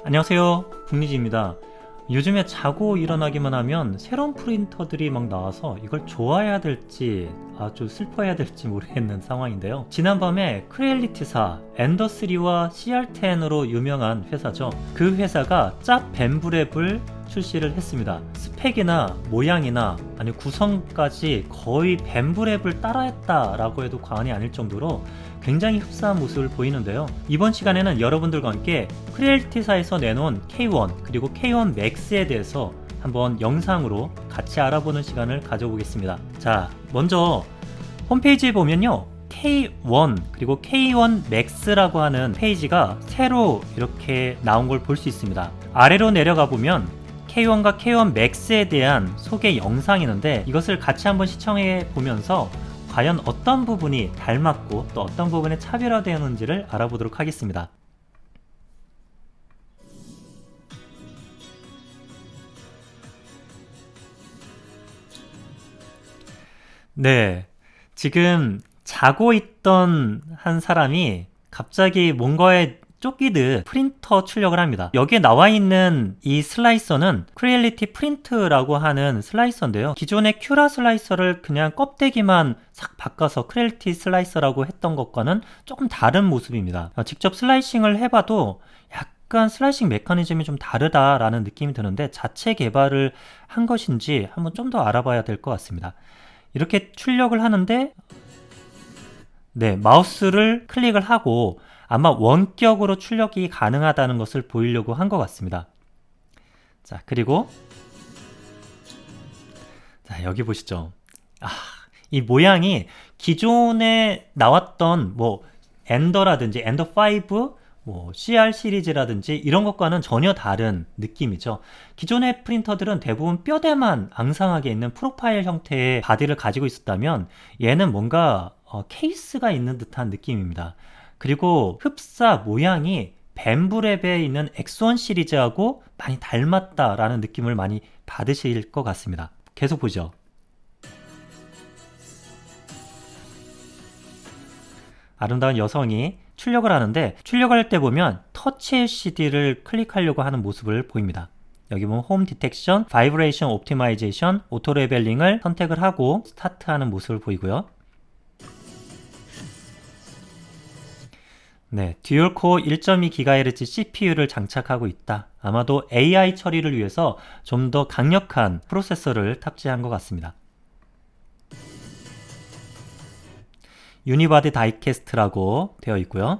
안녕하세요, 국리지입니다. 요즘에 자고 일어나기만 하면 새로운 프린터들이 막 나와서 이걸 좋아해야 될지 아주 슬퍼해야 될지 모르겠는 상황인데요. 지난밤에 크리엘리티사 엔더3와 CR10으로 유명한 회사죠. 그 회사가 짭 벤브랩을 출시를 했습니다. 스펙이나 모양이나 아니 구성까지 거의 벤브랩을 따라했다라고 해도 과언이 아닐 정도로 굉장히 흡사한 모습을 보이는데요. 이번 시간에는 여러분들과 함께 크리엘티사에서 내놓은 K1 그리고 K1 맥스에 대해서 한번 영상으로 같이 알아보는 시간을 가져보겠습니다. 자, 먼저 홈페이지에 보면요, K1 그리고 K1 맥스라고 하는 페이지가 새로 이렇게 나온 걸 볼 수 있습니다. 아래로 내려가 보면 K1과 K1 맥스에 대한 소개 영상이 있는데 이것을 같이 한번 시청해 보면서 과연 어떤 부분이 닮았고 또 어떤 부분에 차별화되었는지를 알아보도록 하겠습니다. 네, 지금 자고 있던 한 사람이 갑자기 뭔가에 쫓기듯 프린터 출력을 합니다. 여기에 나와 있는 이 슬라이서는 크리엘리티 프린트라고 하는 슬라이서인데요. 기존의 큐라 슬라이서를 그냥 껍데기만 싹 바꿔서 크리엘리티 슬라이서라고 했던 것과는 조금 다른 모습입니다. 직접 슬라이싱을 해봐도 약간 슬라이싱 메커니즘이 좀 다르다라는 느낌이 드는데 자체 개발을 한 것인지 한번 좀 더 알아봐야 될 것 같습니다. 이렇게 출력을 하는데 네, 마우스를 클릭을 하고 아마 원격으로 출력이 가능하다는 것을 보이려고 한 것 같습니다. 자, 그리고 자, 여기 보시죠. 이 모양이 기존에 나왔던 뭐 엔더라든지 엔더5, 뭐 CR 시리즈라든지 이런 것과는 전혀 다른 느낌이죠. 기존의 프린터들은 대부분 뼈대만 앙상하게 있는 프로파일 형태의 바디를 가지고 있었다면 얘는 뭔가 케이스가 있는 듯한 느낌입니다. 그리고 흡사 모양이 벤브랩에 있는 엑스1 시리즈하고 많이 닮았다라는 느낌을 많이 받으실 것 같습니다. 계속 보죠. 아름다운 여성이 출력을 하는데 출력할 때 보면 터치 LCD를 클릭하려고 하는 모습을 보입니다. 여기 보면 홈 디텍션, 바이브레이션 옵티마이제이션, 오토 레벨링을 선택을 하고 스타트하는 모습을 보이고요. 네, 듀얼코어 1.2GHz CPU를 장착하고 있다. 아마도 AI 처리를 위해서 좀 더 강력한 프로세서를 탑재한 것 같습니다. 유니바디 다이캐스트라고 되어 있고요.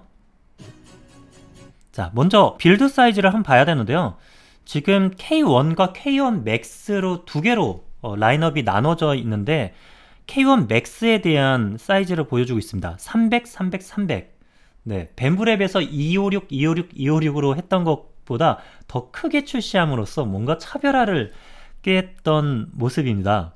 자, 먼저 빌드 사이즈를 한번 봐야 되는데요. 지금 K1과 K1 맥스로 두 개로 라인업이 나눠져 있는데 K1 맥스에 대한 사이즈를 보여주고 있습니다. 300, 300, 300. 네, 벤브랩에서 256, 256, 256으로 했던 것보다 더 크게 출시함으로써 뭔가 차별화를 꾀했던 모습입니다.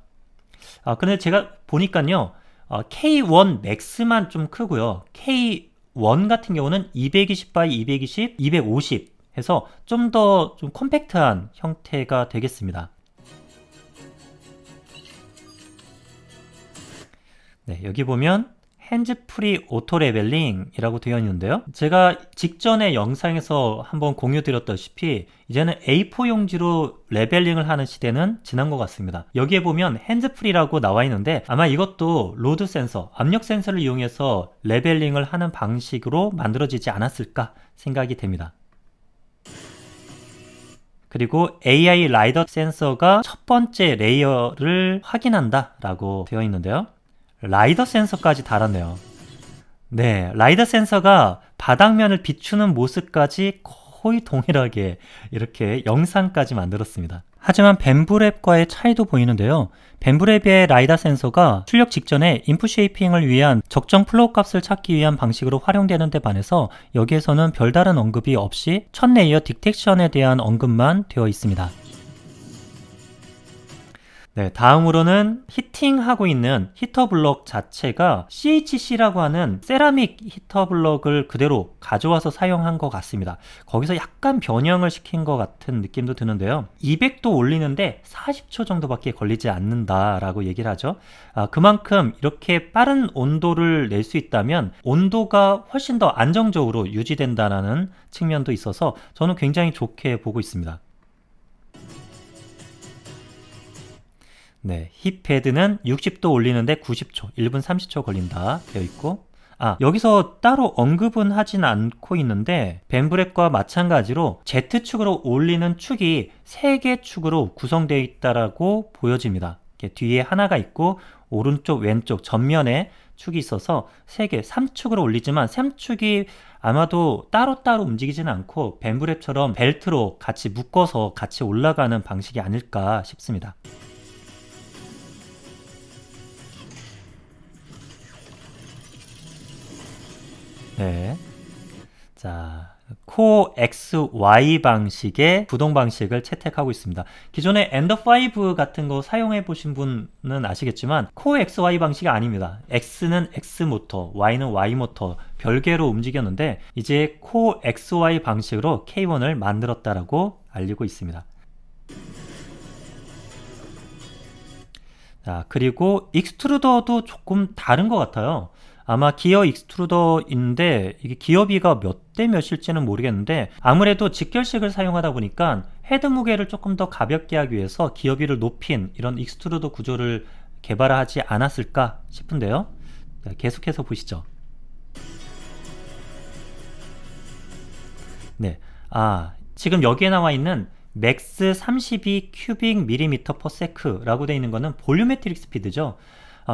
근데 제가 보니까요, K1 맥스만 좀 크고요. K1 같은 경우는 220 by 220, 250 해서 좀 더 좀 컴팩트한 형태가 되겠습니다. 네, 여기 보면 핸즈프리 오토 레벨링이라고 되어 있는데요. 제가 직전에 영상에서 한번 공유 드렸다시피 이제는 A4 용지로 레벨링을 하는 시대는 지난 것 같습니다. 여기에 보면 핸즈프리라고 나와 있는데 아마 이것도 로드 센서, 압력 센서를 이용해서 레벨링을 하는 방식으로 만들어지지 않았을까 생각이 됩니다. 그리고 AI 라이더 센서가 첫 번째 레이어를 확인한다 라고 되어 있는데요. 라이더 센서까지 달았네요. 네, 라이더 센서가 바닥면을 비추는 모습까지 거의 동일하게 이렇게 영상까지 만들었습니다. 하지만 벤브랩과의 차이도 보이는데요. 벤브랩의 라이더 센서가 출력 직전에 인풋 쉐이핑을 위한 적정 플로우 값을 찾기 위한 방식으로 활용되는 데 반해서 여기에서는 별다른 언급이 없이 첫 레이어 딕텍션에 대한 언급만 되어 있습니다. 네, 다음으로는 히팅하고 있는 히터 블럭 자체가 CHC라고 하는 세라믹 히터 블럭을 그대로 가져와서 사용한 것 같습니다. 거기서 약간 변형을 시킨 것 같은 느낌도 드는데요. 200도 올리는데 40초 정도밖에 걸리지 않는다라고 얘기를 하죠. 그만큼 이렇게 빠른 온도를 낼 수 있다면 온도가 훨씬 더 안정적으로 유지된다는 측면도 있어서 저는 굉장히 좋게 보고 있습니다. 네, 힙헤드는 60도 올리는데 90초, 1분 30초 걸린다 되어 있고, 여기서 따로 언급은 하진 않고 있는데 벤브랩과 마찬가지로 Z축으로 올리는 축이 3개 축으로 구성되어 있다라고 보여집니다. 이렇게 뒤에 하나가 있고 오른쪽 왼쪽 전면에 축이 있어서 3개, 3축으로 올리지만 3축이 아마도 따로따로 움직이지는 않고 벤브랩처럼 벨트로 같이 묶어서 같이 올라가는 방식이 아닐까 싶습니다. 네. 자, 코어 XY 방식의 구동 방식을 채택하고 있습니다. 기존에 엔더5 같은 거 사용해 보신 분은 아시겠지만 코어 XY 방식이 아닙니다. X는 X 모터, Y는 Y 모터 별개로 움직였는데 이제 코어 XY 방식으로 K1을 만들었다라고 알리고 있습니다. 자, 그리고 익스트루더도 조금 다른 것 같아요. 아마 기어 익스트루더인데 이게 기어비가 몇 대 몇일지는 모르겠는데 아무래도 직결식을 사용하다 보니까 헤드 무게를 조금 더 가볍게 하기 위해서 기어비를 높인 이런 익스트루더 구조를 개발하지 않았을까 싶은데요. 네, 계속해서 보시죠. 네, 지금 여기에 나와 있는 맥스 32 큐빅 밀리미터 퍼 세크라고 되어 있는 거는 볼유메트릭 스피드죠.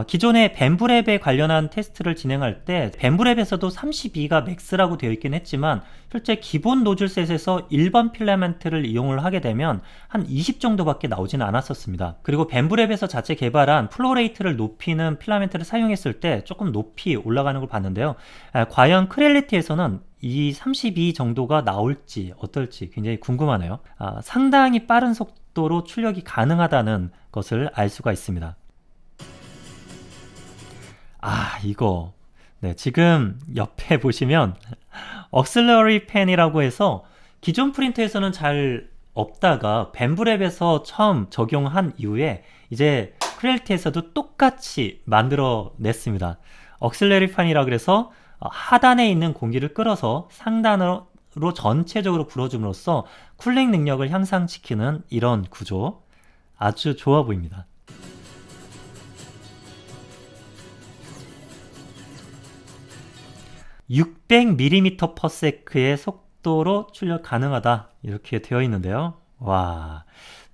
기존에 벤브랩에 관련한 테스트를 진행할 때 벤브랩에서도 32가 맥스라고 되어 있긴 했지만 실제 기본 노즐셋에서 일반 필라멘트를 이용을 하게 되면 한 20 정도밖에 나오지는 않았었습니다. 그리고 벤브랩에서 자체 개발한 플로레이트를 높이는 필라멘트를 사용했을 때 조금 높이 올라가는 걸 봤는데요. 과연 크렐리티에서는 이 32 정도가 나올지 어떨지 굉장히 궁금하네요. 상당히 빠른 속도로 출력이 가능하다는 것을 알 수가 있습니다. 이거. 네, 지금 옆에 보시면 억슬러리 펜이라고 해서 기존 프린터에서는 잘 없다가 벤브랩에서 처음 적용한 이후에 이제 크렐리티에서도 똑같이 만들어 냈습니다. 억슬러리 펜이라 그래서 하단에 있는 공기를 끌어서 상단으로 전체적으로 불어줌으로써 쿨링 능력을 향상시키는 이런 구조. 아주 좋아 보입니다. 600mm/s의 속도로 출력 가능하다 이렇게 되어 있는데요. 와,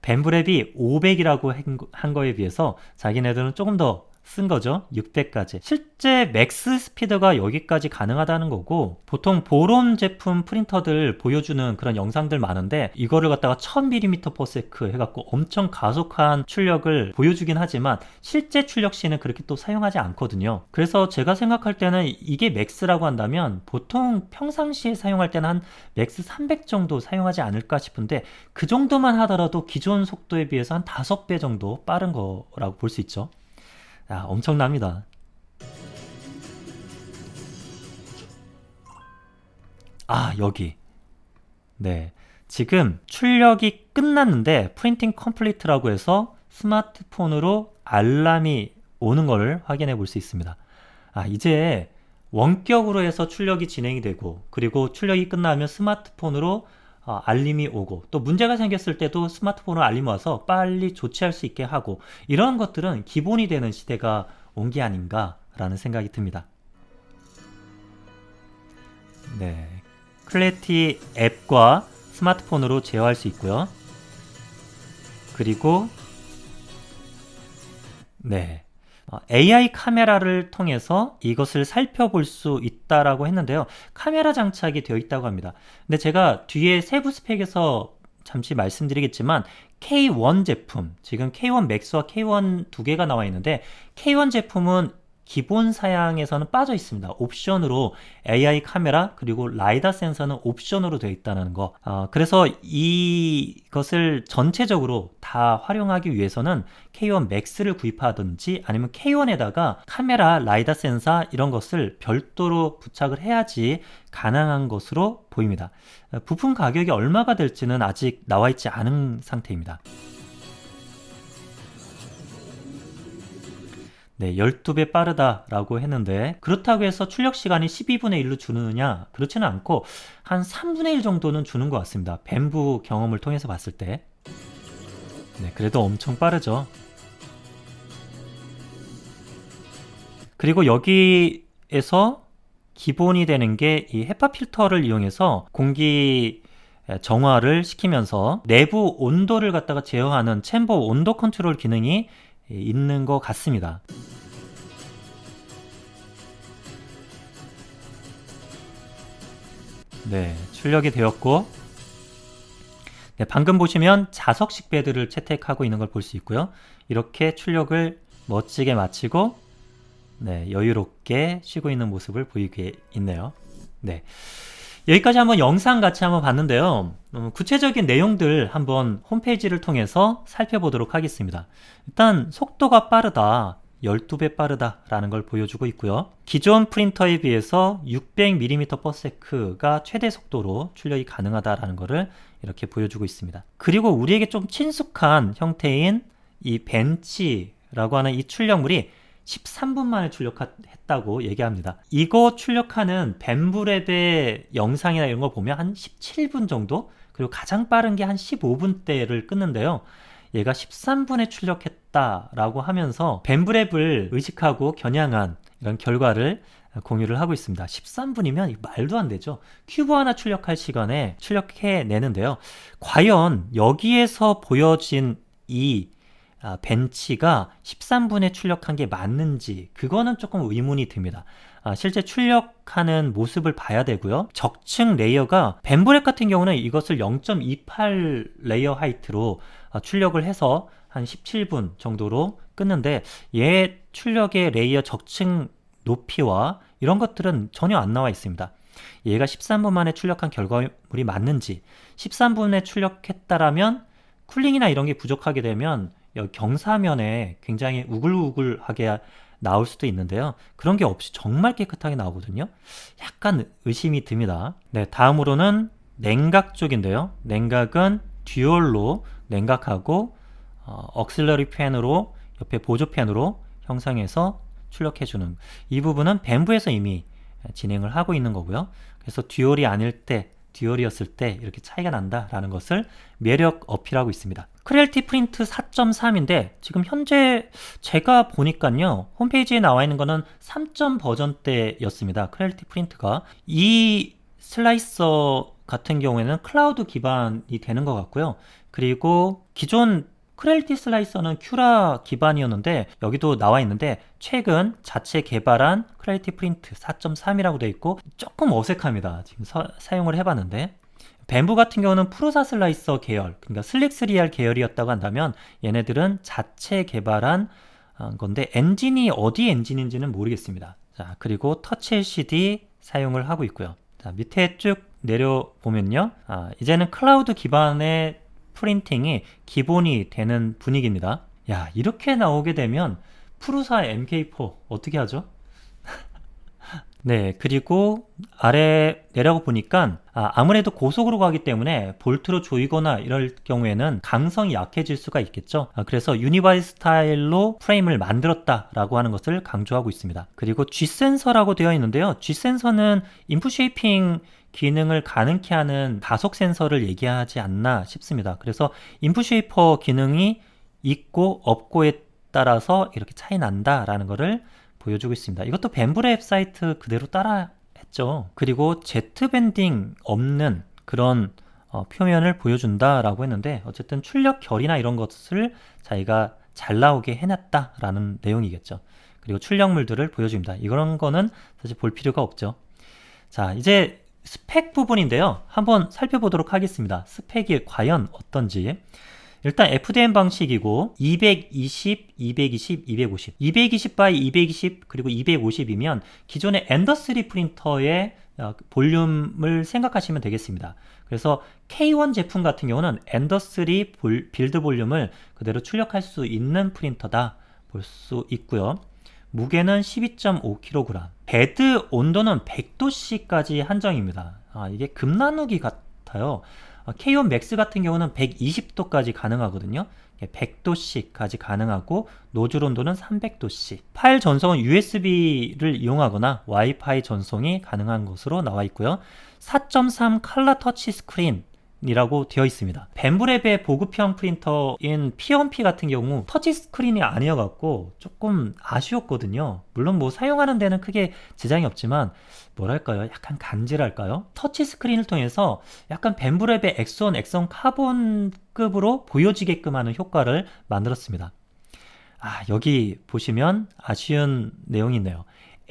벤브랩이 500이라고 한 거에 비해서 자기네들은 조금 더 쓴 거죠. 600까지. 실제 맥스 스피드가 여기까지 가능하다는 거고 보통 보론 제품 프린터들 보여주는 그런 영상들 많은데 이거를 갖다가 1000mm/s 해갖고 엄청 가속한 출력을 보여주긴 하지만 실제 출력 시는 그렇게 또 사용하지 않거든요. 그래서 제가 생각할 때는 이게 맥스라고 한다면 보통 평상시에 사용할 때는 한 맥스 300 정도 사용하지 않을까 싶은데 그 정도만 하더라도 기존 속도에 비해서 한 5배 정도 빠른 거라고 볼 수 있죠. 엄청납니다. 여기. 네. 지금 출력이 끝났는데 프린팅 컴플리트라고 해서 스마트폰으로 알람이 오는 걸 확인해 볼 수 있습니다. 이제 원격으로 해서 출력이 진행이 되고 그리고 출력이 끝나면 스마트폰으로 알림이 오고 또 문제가 생겼을 때도 스마트폰으로 알림 와서 빨리 조치할 수 있게 하고 이런 것들은 기본이 되는 시대가 온 게 아닌가라는 생각이 듭니다. 네, 클래리티 앱과 스마트폰으로 제어할 수 있고요. 그리고 네, AI 카메라를 통해서 이것을 살펴볼 수 있다라고 했는데요. 카메라 장착이 되어 있다고 합니다. 근데 제가 뒤에 세부 스펙에서 잠시 말씀드리겠지만 K1 제품, 지금 K1 맥스와 K1 두 개가 나와 있는데 K1 제품은 기본 사양에서는 빠져 있습니다. 옵션으로 AI 카메라 그리고 라이다 센서는 옵션으로 되어 있다는 거. 그래서 이것을 전체적으로 다 활용하기 위해서는 K1 맥스를 구입하든지 아니면 K1에다가 카메라, 라이다 센서 이런 것을 별도로 부착을 해야지 가능한 것으로 보입니다. 부품 가격이 얼마가 될지는 아직 나와 있지 않은 상태입니다. 네, 12배 빠르다라고 했는데 그렇다고 해서 출력 시간이 12분의 1로 주느냐? 그렇지는 않고 한 3분의 1 정도는 주는 것 같습니다. 벤부 경험을 통해서 봤을 때. 네, 그래도 엄청 빠르죠. 그리고 여기에서 기본이 되는 게 이 헤파 필터를 이용해서 공기 정화를 시키면서 내부 온도를 갖다가 제어하는 챔버 온도 컨트롤 기능이 있는 것 같습니다. 네, 출력이 되었고, 네, 방금 보시면 자석식 베드를 채택하고 있는 걸 볼 수 있고요. 이렇게 출력을 멋지게 마치고, 네, 여유롭게 쉬고 있는 모습을 보이게 있네요. 네. 여기까지 한번 영상 같이 한번 봤는데요. 구체적인 내용들 한번 홈페이지를 통해서 살펴보도록 하겠습니다. 일단 속도가 빠르다, 12배 빠르다라는 걸 보여주고 있고요. 기존 프린터에 비해서 600mm/s가 최대 속도로 출력이 가능하다라는 것을 이렇게 보여주고 있습니다. 그리고 우리에게 좀 친숙한 형태인 이 벤치라고 하는 이 출력물이 13분 만에 출력했다고 얘기합니다. 이거 출력하는 벤브랩의 영상이나 이런 거 보면 한 17분 정도? 그리고 가장 빠른 게 한 15분대를 끊는데요. 얘가 13분에 출력했다라고 하면서 벤브랩을 의식하고 겨냥한 이런 결과를 공유를 하고 있습니다. 13분이면 말도 안 되죠. 큐브 하나 출력할 시간에 출력해내는데요. 과연 여기에서 보여진 이 벤치가 13분에 출력한 게 맞는지 그거는 조금 의문이 듭니다. 실제 출력하는 모습을 봐야 되고요. 적층 레이어가 벤브랩 같은 경우는 이것을 0.28 레이어 하이트로 출력을 해서 한 17분 정도로 끊는데 얘 출력의 레이어 적층 높이와 이런 것들은 전혀 안 나와 있습니다. 얘가 13분 만에 출력한 결과물이 맞는지 13분에 출력했다라면 쿨링이나 이런 게 부족하게 되면 경사면에 굉장히 우글우글하게 나올 수도 있는데요. 그런 게 없이 정말 깨끗하게 나오거든요. 약간 의심이 듭니다. 네, 다음으로는 냉각 쪽인데요. 냉각은 듀얼로 냉각하고 억실러리 팬으로 옆에 보조 팬으로 형상해서 출력해주는 이 부분은 벤브에서 이미 진행을 하고 있는 거고요. 그래서 듀얼이 아닐 때 듀얼이었을 때 이렇게 차이가 난다라는 것을 매력 어필하고 있습니다. 크레얼티 프린트 4.3인데 지금 현재 제가 보니까요 홈페이지에 나와 있는 거는 3점 버전대였습니다. 크레얼티 프린트가 이 슬라이서 같은 경우에는 클라우드 기반이 되는 것 같고요. 그리고 기존 크레얼티 슬라이서는 큐라 기반이었는데 여기도 나와 있는데 최근 자체 개발한 크레얼티 프린트 4.3이라고 되어 있고 조금 어색합니다. 지금 사용을 해봤는데 벤부 같은 경우는 프로사 슬라이서 계열, 그러니까 슬릭 3R 계열이었다고 한다면 얘네들은 자체 개발한 건데 엔진이 어디 엔진인지는 모르겠습니다. 자, 그리고 터치 LCD 사용을 하고 있고요. 자, 밑에 쭉 내려보면요. 이제는 클라우드 기반의 프린팅이 기본이 되는 분위기입니다. 야, 이렇게 나오게 되면 프로사 MK4 어떻게 하죠? 네, 그리고 아래 내려가 보니까 아무래도 고속으로 가기 때문에 볼트로 조이거나 이럴 경우에는 강성이 약해질 수가 있겠죠. 그래서 유니바디 스타일로 프레임을 만들었다라고 하는 것을 강조하고 있습니다. 그리고 G센서라고 되어 있는데요. G센서는 인풋 쉐이핑 기능을 가능케 하는 가속 센서를 얘기하지 않나 싶습니다. 그래서 인풋 쉐이퍼 기능이 있고 없고에 따라서 이렇게 차이 난다라는 것을 보여주고 있습니다. 이것도 벤브랩 사이트 그대로 따라 했죠. 그리고 Z 밴딩 없는 그런 표면을 보여준다라고 했는데 어쨌든 출력 결이나 이런 것을 자기가 잘 나오게 해놨다라는 내용이겠죠. 그리고 출력물들을 보여줍니다. 이런 거는 사실 볼 필요가 없죠. 자, 이제 스펙 부분인데요. 한번 살펴보도록 하겠습니다. 스펙이 과연 어떤지. 일단 FDM 방식이고 220, 220, 250 220 by 220 그리고 250이면 기존의 엔더3 프린터의 볼륨을 생각하시면 되겠습니다. 그래서 K1 제품 같은 경우는 엔더3 빌드 볼륨을 그대로 출력할 수 있는 프린터다 볼 수 있고요. 무게는 12.5kg, 베드 온도는 100도씨까지 한정입니다. 이게 급 나누기 같아요. K1 맥스 같은 경우는 120도까지 가능하거든요. 100도씨까지 가능하고 노즐 온도는 300도씨. 파일 전송은 USB를 이용하거나 와이파이 전송이 가능한 것으로 나와 있고요. 4.3 컬러 터치 스크린이라고 되어 있습니다. 벤브랩의 보급형 프린터인 P1P 같은 경우 터치 스크린이 아니어갖고 조금 아쉬웠거든요. 물론 뭐 사용하는 데는 크게 지장이 없지만 뭐랄까요? 약간 간지랄까요? 터치 스크린을 통해서 약간 벤브랩의 엑소원, 엑선 카본급으로 보여지게끔 하는 효과를 만들었습니다. 여기 보시면 아쉬운 내용이 있네요.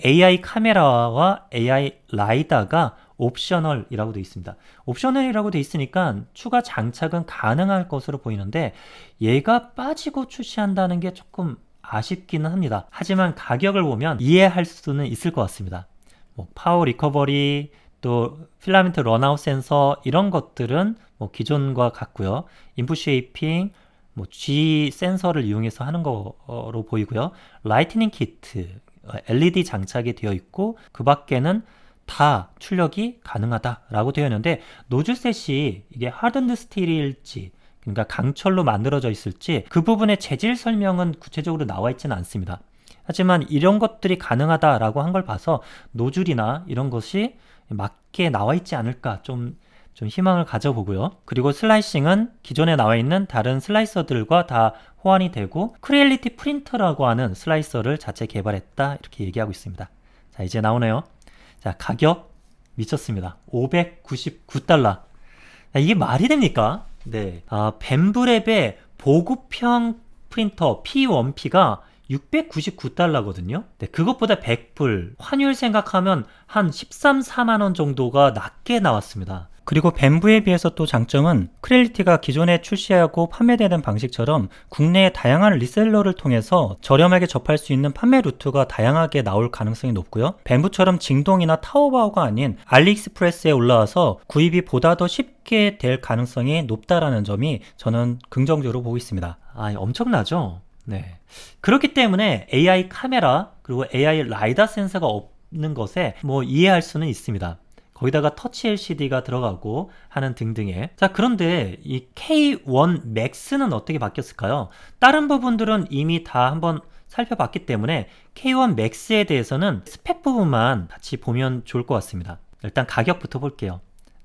AI 카메라와 AI 라이다가 옵셔널이라고 되어 있습니다. 옵셔널이라고 되어 있으니까 추가 장착은 가능할 것으로 보이는데 얘가 빠지고 출시한다는 게 조금 아쉽기는 합니다. 하지만 가격을 보면 이해할 수는 있을 것 같습니다. 파워 리커버리, 또 필라멘트 런아웃 센서 이런 것들은 기존과 같고요. 인풋 쉐이핑, G 센서를 이용해서 하는 거로 보이고요. 라이트닝 키트, LED 장착이 되어 있고 그 밖에는 다 출력이 가능하다라고 되어 있는데 노즐셋이 이게 하든드 스틸일지 그러니까 강철로 만들어져 있을지 그 부분의 재질 설명은 구체적으로 나와 있지는 않습니다. 하지만 이런 것들이 가능하다라고 한 걸 봐서 노즐이나 이런 것이 맞게 나와 있지 않을까 좀 희망을 가져보고요. 그리고 슬라이싱은 기존에 나와 있는 다른 슬라이서들과 다 호환이 되고 크리엘리티 프린터라고 하는 슬라이서를 자체 개발했다 이렇게 얘기하고 있습니다. 자, 이제 나오네요. 자, 가격 미쳤습니다. $599. 이게 말이 됩니까? 네. 벤브랩의 보급형 프린터 P1P가 $699거든요. 네, 그것보다 100불, 환율 생각하면 한 13, 4만원 정도가 낮게 나왔습니다. 그리고 벤브에 비해서 또 장점은 크리엘리티가 기존에 출시하고 판매되는 방식처럼 국내의 다양한 리셀러를 통해서 저렴하게 접할 수 있는 판매 루트가 다양하게 나올 가능성이 높고요. 벤브처럼 징동이나 타오바오가 아닌 알리익스프레스에 올라와서 구입이 보다 더 쉽게 될 가능성이 높다라는 점이 저는 긍정적으로 보고 있습니다. 엄청나죠? 네. 그렇기 때문에 AI 카메라 그리고 AI 라이다 센서가 없는 것에 이해할 수는 있습니다. 거기다가 터치 LCD가 들어가고 하는 등등의. 자, 그런데 이 K1 맥스는 어떻게 바뀌었을까요? 다른 부분들은 이미 다 한번 살펴봤기 때문에 K1 맥스에 대해서는 스펙 부분만 같이 보면 좋을 것 같습니다. 일단 가격부터 볼게요.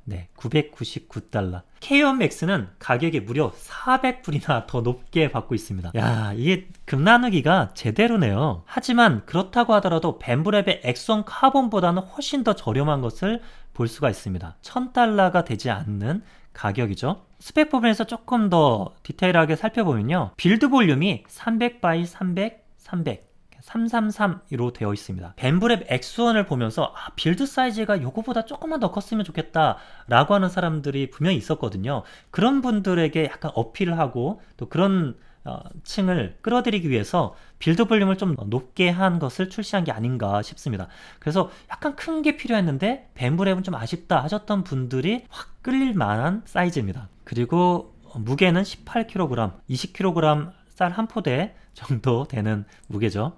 네, $999. K1 맥스는 가격이 무려 400불이나 더 높게 받고 있습니다. 야, 이게 급 나누기가 제대로네요. 하지만 그렇다고 하더라도 벤브랩의 엑소원 카본보다는 훨씬 더 저렴한 것을 볼 수가 있습니다. $1000가 되지 않는 가격이죠. 스펙 부분에서 조금 더 디테일하게 살펴보면요. 빌드 볼륨이 300 by 300, 300 333으로 되어 있습니다. 벤브랩 X1을 보면서 빌드 사이즈가 요거보다 조금만 더 컸으면 좋겠다 라고 하는 사람들이 분명히 있었거든요. 그런 분들에게 약간 어필을 하고 또 그런 층을 끌어들이기 위해서 빌드 볼륨을 좀 높게 한 것을 출시한 게 아닌가 싶습니다. 그래서 약간 큰 게 필요했는데 벤브랩은 좀 아쉽다 하셨던 분들이 확 끌릴 만한 사이즈입니다. 그리고 무게는 18kg, 20kg 쌀 한 포대 정도 되는 무게죠.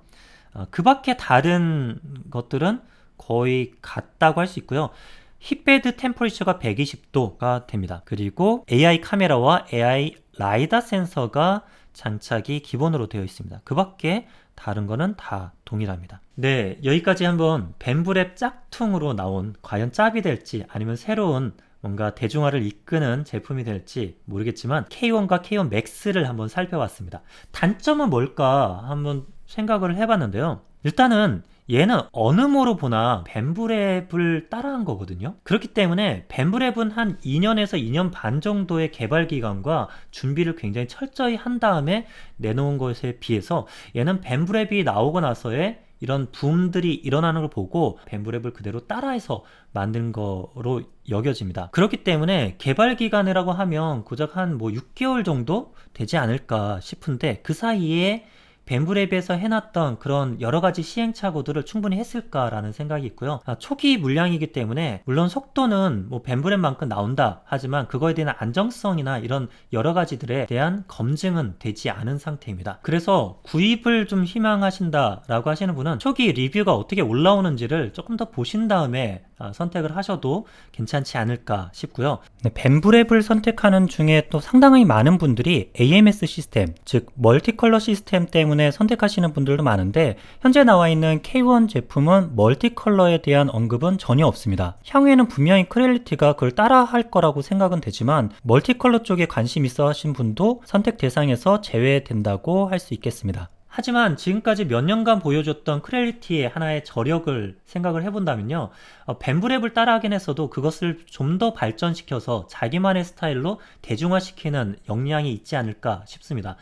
그 밖에 다른 것들은 거의 같다고 할 수 있고요. 힙베드 템퍼리처가 120도가 됩니다. 그리고 AI 카메라와 AI 라이다 센서가 장착이 기본으로 되어 있습니다. 그 밖에 다른 거는 다 동일합니다. 네, 여기까지 한번 벤브랩 짝퉁으로 나온 과연 짭이 될지 아니면 새로운 뭔가 대중화를 이끄는 제품이 될지 모르겠지만 K1과 K1 맥스를 한번 살펴봤습니다. 단점은 뭘까 한번 생각을 해봤는데요. 일단은 얘는 어느 모로 보나 벤브랩을 따라한 거거든요. 그렇기 때문에 벤브랩은 한 2년에서 2년 반 정도의 개발 기간과 준비를 굉장히 철저히 한 다음에 내놓은 것에 비해서 얘는 벤브랩이 나오고 나서의 이런 붐들이 일어나는 걸 보고 뱀브랩을 그대로 따라해서 만든 거로 여겨집니다. 그렇기 때문에 개발 기간이라고 하면 고작 한 6개월 정도 되지 않을까 싶은데 그 사이에 뱀브랩에서 해놨던 그런 여러가지 시행착오들을 충분히 했을까라는 생각이 있고요. 초기 물량이기 때문에 물론 속도는 뱀브랩만큼 나온다 하지만 그거에 대한 안정성이나 이런 여러가지들에 대한 검증은 되지 않은 상태입니다. 그래서 구입을 좀 희망하신다라고 하시는 분은 초기 리뷰가 어떻게 올라오는지를 조금 더 보신 다음에 선택을 하셔도 괜찮지 않을까 싶고요. 뱀브랩을 선택하는 중에 또 상당히 많은 분들이 AMS 시스템, 즉 멀티컬러 시스템 때문에 선택하시는 분들도 많은데 현재 나와 있는 K1 제품은 멀티컬러에 대한 언급은 전혀 없습니다. 향후에는 분명히 크렐리티가 그걸 따라 할 거라고 생각은 되지만 멀티컬러 쪽에 관심 있어 하신 분도 선택 대상에서 제외된다고 할 수 있겠습니다. 하지만 지금까지 몇 년간 보여줬던 크렐리티의 하나의 저력을 생각을 해본다면요, 뱀브랩을 따라하긴 했어도 그것을 좀 더 발전시켜서 자기만의 스타일로 대중화시키는 역량이 있지 않을까 싶습니다.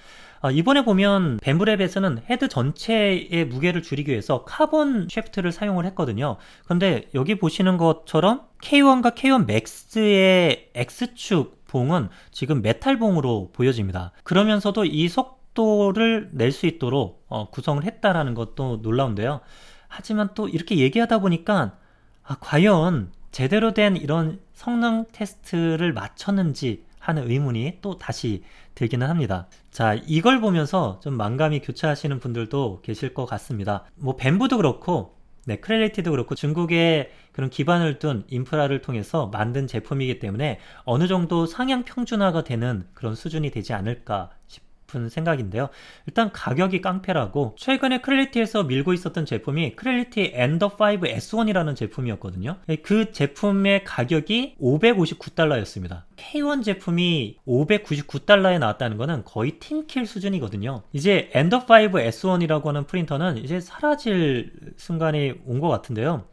이번에 보면 뱀브랩에서는 헤드 전체의 무게를 줄이기 위해서 카본 쉐프트를 사용을 했거든요. 근데 여기 보시는 것처럼 K1과 K1 맥스의 X축 봉은 지금 메탈 봉으로 보여집니다. 그러면서도 이 속도를 낼 수 있도록 구성을 했다라는 것도 놀라운데요. 하지만 또 이렇게 얘기하다 보니까 과연 제대로 된 이런 성능 테스트를 마쳤는지 하는 의문이 또 다시 들기는 합니다. 자, 이걸 보면서 좀 만감이 교차하시는 분들도 계실 것 같습니다. 뱀브도 그렇고 크렐리티도 그렇고 중국의 그런 기반을 둔 인프라를 통해서 만든 제품이기 때문에 어느 정도 상향 평준화가 되는 그런 수준이 되지 않을까 싶은 생각인데요. 일단 가격이 깡패라고, 최근에 크렐리티에서 밀고 있었던 제품이 크렐리티 엔더5 S1이라는 제품이었거든요. 그 제품의 가격이 $559였습니다. K1 제품이 $599에 나왔다는 거는 거의 팀킬 수준이거든요. 이제 엔더5 S1이라고 하는 프린터는 이제 사라질 순간이 온 것 같은데요.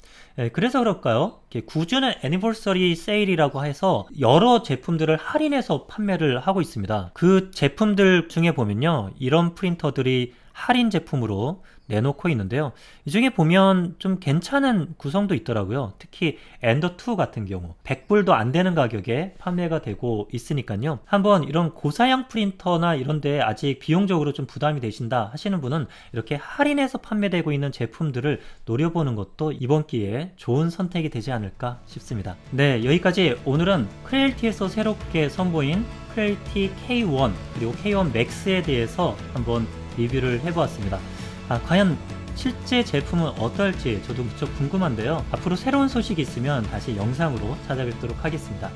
그래서 그럴까요? 9주년 애니버서리 세일이라고 해서 여러 제품들을 할인해서 판매를 하고 있습니다. 그 제품들 중에 보면요, 이런 프린터들이 할인 제품으로 내놓고 있는데요. 이 중에 보면 좀 괜찮은 구성도 있더라고요. 특히 엔더2 같은 경우 100불도 안 되는 가격에 판매가 되고 있으니까요. 한번 이런 고사양 프린터나 이런데 아직 비용적으로 좀 부담이 되신다 하시는 분은 이렇게 할인해서 판매되고 있는 제품들을 노려보는 것도 이번 기회에 좋은 선택이 되지 않을까 싶습니다. 네, 여기까지 오늘은 크렐리티에서 새롭게 선보인 크렐리티 K1 그리고 K1 맥스에 대해서 한번 리뷰를 해보았습니다. 과연 실제 제품은 어떨지 저도 무척 궁금한데요. 앞으로 새로운 소식이 있으면 다시 영상으로 찾아뵙도록 하겠습니다.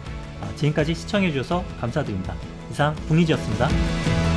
지금까지 시청해주셔서 감사드립니다. 이상 붕이지였습니다.